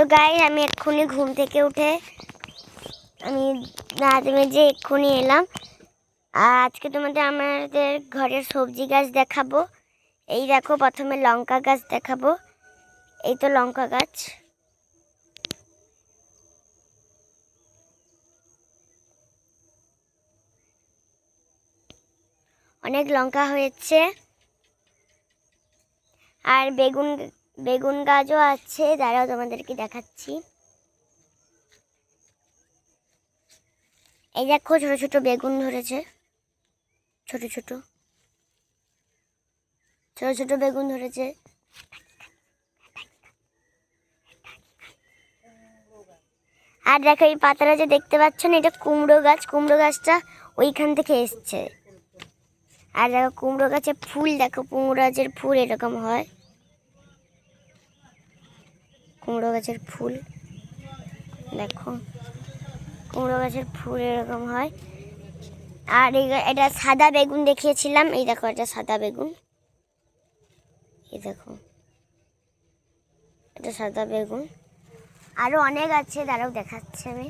তো গাইস আমি এক্ষুনি ঘুম থেকে উঠে আমি দাঁত মেজে এক্ষুনি এলাম। আর আজকে তোমাদের আমাদের ঘরের সবজি গাছ দেখাবো। এই দেখো, প্রথমে লঙ্কা গাছ দেখাবো। এই তো লঙ্কা গাছ। অনেক লঙ্কা হয়েছে। আর বেগুন গাছও আছে, দাঁড়াও তোমাদেরকে দেখাচ্ছি। এই দেখো ছোট ছোট বেগুন ধরেছে, ছোট ছোট ছোট ছোট বেগুন ধরেছে। আর দেখো এই পাতাটা যে দেখতে পাচ্ছ না, এটা কুমড়ো গাছ। কুমড়ো গাছটা ওইখান থেকে এসছে। আর দেখো কুমড়ো গাছের ফুল, দেখো কুমড়ো গাছের ফুল এরকম হয়। কুমড়ো গাছের ফুল দেখো, কুমড়ো গাছের ফুল এরকম হয়। আর এটা সাদা বেগুন দেখিয়েছিলাম, এই দেখো এটা সাদা বেগুন। এই দেখো এটা সাদা বেগুন। আরো অনেক আছে, দাঁড়াও দেখাচ্ছি আমি।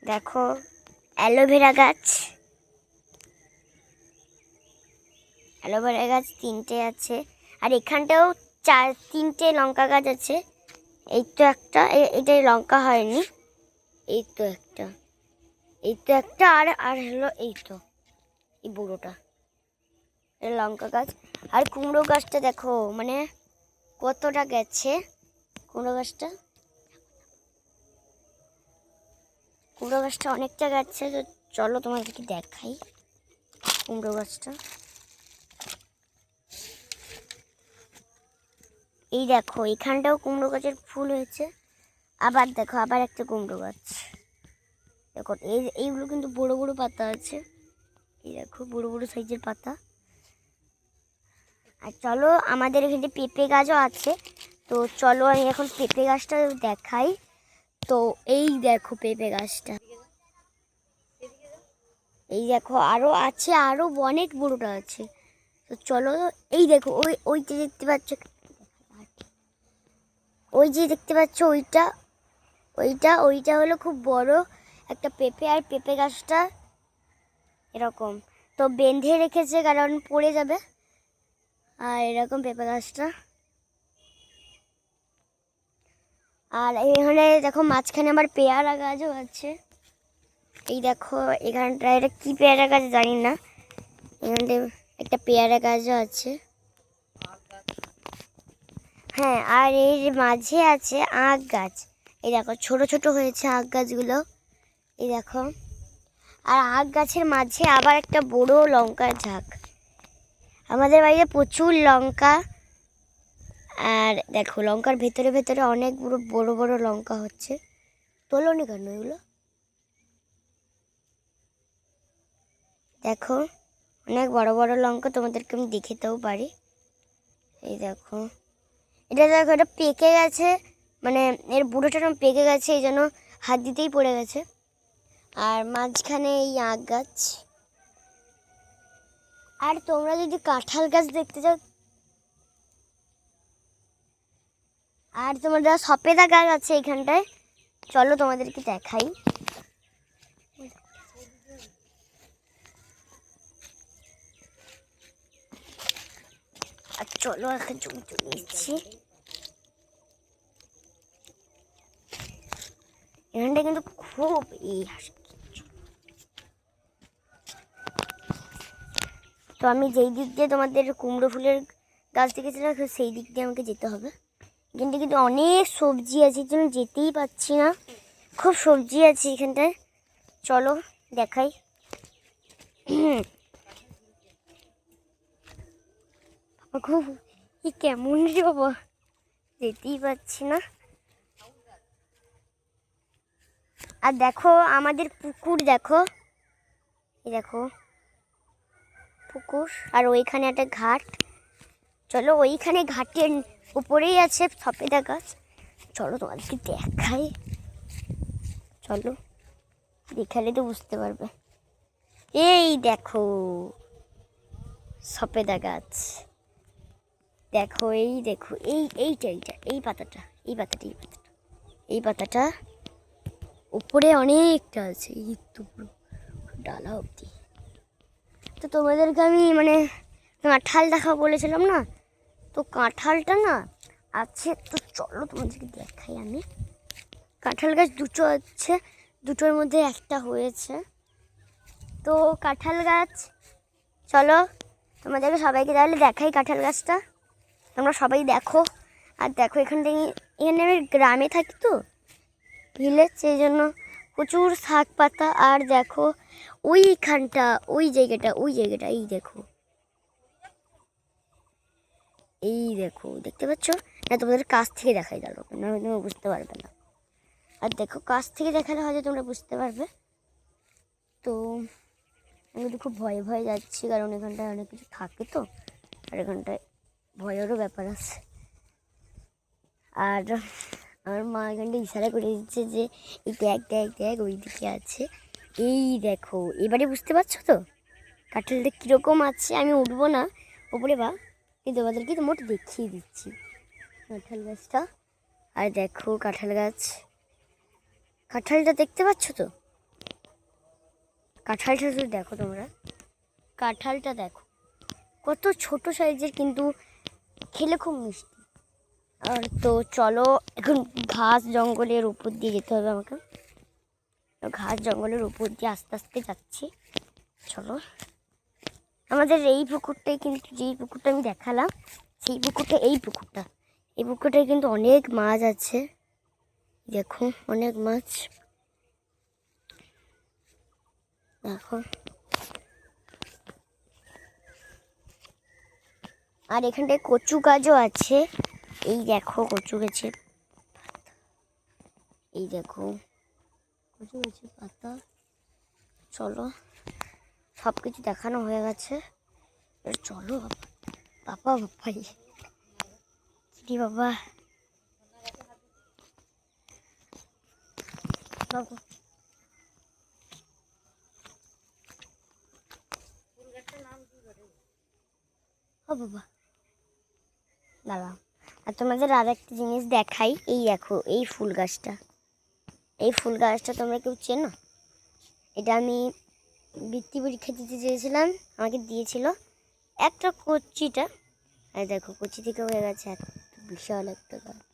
দেখো অ্যালোভেরা গাছ, অ্যালোভেরা গাছ 3টে আছে। আর এখানটাও 3টে লঙ্কা গাছ আছে। এই তো একটা, এটাই লঙ্কা হয়নি। এই তো একটা, এই তো একটা, আর হলো এই তো এই বুড়োটা, এটা লঙ্কা গাছ। আর কুমড়ো গাছটা দেখো মানে কতটা গেছে কুমড়ো গাছটা। কুমড়ো গাছটা অনেকটা গেছে। তো চলো তোমাদেরকে দেখাই কুমড়ো গাছটা। এই দেখো এখানটাও কুমড়ো গাছের ফুল হয়েছে। আবার দেখো আবার একটা কুমড়ো গাছ। দেখো এইগুলো কিন্তু বড় বড় পাতা আছে। এই দেখো বড় বড় সাইজের পাতা। আর চলো আমাদের এখানে পেঁপে গাছও আছে। তো চলো আমি এখন পেঁপে গাছটা দেখাই। তো এই দেখো পেঁপে গাছটা, এই দেখো আরো আছে, আরো অনেক বড়টা আছে। তো চলো এই দেখো ওই যে দেখতে পাচ্ছ, ওই যে দেখতে পাচ্ছ ওইটা ওইটা ওইটা হলো খুব বড় একটা পেঁপে। আর পেঁপে গাছটা এরকম তো বেঁধে রেখেছে কারণ পড়ে যাবে। আর এরকম পেঁপে গাছটা। আর এখানে দেখো মাঝখানে আমার পেয়ারা গাছও আছে। এই দেখো এখানটা এটা কি পেয়ারা গাছ জানি না, এখানটায় একটা পেয়ারা গাছও আছে। হ্যাঁ, আর এর মাঝে আছে আখ গাছ। এই দেখো ছোট ছোট হয়েছে আখ গাছগুলো, এই দেখো। আর আখ গাছের মাঝে আবার একটা বড় লঙ্কার ঝাঁক। আমাদের বাড়িতে প্রচুর লঙ্কা। আর দেখো লঙ্কার ভেতরে ভেতরে অনেক বড় বড় লঙ্কা হচ্ছে। তোলোনি কেন এগুলো? দেখো অনেক বড় বড় লঙ্কা, তোমাদেরকে আমি দেখাতেও পারি। এই দেখো এটা, দেখো এটা পেকে গেছে, মানে এর বুড়োটা পেকে গেছে, এই জন্য হাত দিতেই পড়ে গেছে। আর মাঝখানে এই আখ গাছ। আর তোমরা যদি কাঁঠাল গাছ দেখতে চাও, আর তোমরা সপেদা গাছ আছে এখানটায়, চলো তোমাদেরকে দেখাই। আর চলো এখন চলে এসেছি। এখানটা কিন্তু খুব তো আমি যেই দিক দিয়ে তোমাদের কুমড়ো ফুলের গাছ দেখেছিলাম সেই দিক দিয়ে আমাকে যেতে হবে। এখানটা কিন্তু অনেক সবজি আছে, এই জন্য যেতেই পাচ্ছি না। খুব সবজি আছে এখানটায়, চলো দেখাই। খুব কেমন রে বাবা, যেতেই পাচ্ছি না। আর দেখো আমাদের পুকুর, দেখো এই দেখো পুকুর। আর ওইখানে একটা ঘাট। চলো ওইখানে ঘাটের উপরেই আছে সপেদা গাছ, চলো তোমাদেরকে দেখাই। চলো দেখালে তো বুঝতে পারবে। এই দেখো সপেদা গাছ, দেখো এই দেখো এইটা এই পাতাটা এই পাতাটা এই পাতাটা এই পাতাটা উপরে অনেকটা আছে, এই তো পুরো ডালা অবধি। তো তোমাদেরকে আমি মানে কাঁঠাল দেখা বলেছিলাম না, তো কাঁঠালটা না আছে, তো চলো তোমাদেরকে দেখাই আমি। কাঁঠাল গাছ দুটো আছে, দুটোর মধ্যে একটা হয়েছে। তো কাঁঠাল গাছ, চলো তোমাদেরকে সবাইকে তাহলে দেখাই কাঁঠাল গাছটা, তোমরা সবাই দেখো। আর দেখো এখানে আমি গ্রামে থাকি তো, ভিলেজ, সেই জন্য প্রচুর শাক পাতা। আর দেখো ওইখানটা ওই জায়গাটা এই দেখো দেখতে পাচ্ছ না? তোমাদের কাছ থেকে দেখাই গেল না, তোমরা বুঝতে পারবে না। আর দেখো কাছ থেকে দেখালে হয়তো তোমরা বুঝতে পারবে। তো আমি কিন্তু খুব ভয়ে ভয়ে যাচ্ছি, কারণ এখানটায় অনেক কিছু থাকে তো, আর এখানটায় ভয়েরও ব্যাপার আছে। আর আমার মা এখানটা ইশারা করে দিচ্ছে যে এই দেখ ওই দিকে আছে, এই দেখো। এবারে বুঝতে পারছো তো কাঁঠালটা কীরকম আছে? আমি উঠবো না ওপরে, বা কিন্তু ওদেরকে তো মোট দেখিয়ে দিচ্ছি কাঁঠাল গাছটা। আর দেখো কাঁঠাল গাছ, কাঁঠালটা দেখতে পাচ্ছ তো? কাঁঠালটা শুধু দেখো তোমরা, কাঁঠালটা দেখো কত ছোট সাইজের, কিন্তু খেলে খুব মিষ্টি। আর তো চলো এখন ঘাস জঙ্গলের উপর দিয়ে যেতে হবে আমাকে, ঘাস জঙ্গলের উপর দিয়ে আস্তে আস্তে যাচ্ছি। চলো, আমাদের এই পুকুরটাই কিন্তু, যেই পুকুরটা আমি দেখালাম সেই পুকুরটা, এই পুকুরটায় কিন্তু অনেক মাছ আছে, দেখো অনেক মাছ দেখো। আর এখানটায় কচু গাছও আছে, এই দেখো কচু গাছের, এই দেখো কচু গাছের পাতা। চলো সব কিছু দেখানো হয়ে গেছে, চলো বাবা বাবাই কি বাবা বাবা। ও বাবা দাঁড়াও, আর তোমাদের আর একটা জিনিস দেখাই, এই দেখো এই ফুল গাছটা, এই ফুল গাছটা তোমরা কেউ চেনো? এটা আমি বৃত্তি পরীক্ষা দিতে চেয়েছিলাম, আমাকে দিয়েছিল একটা কচিটা। আর দেখো কচি থেকে হয়ে গেছে একটা বিশাল একটা গাছ।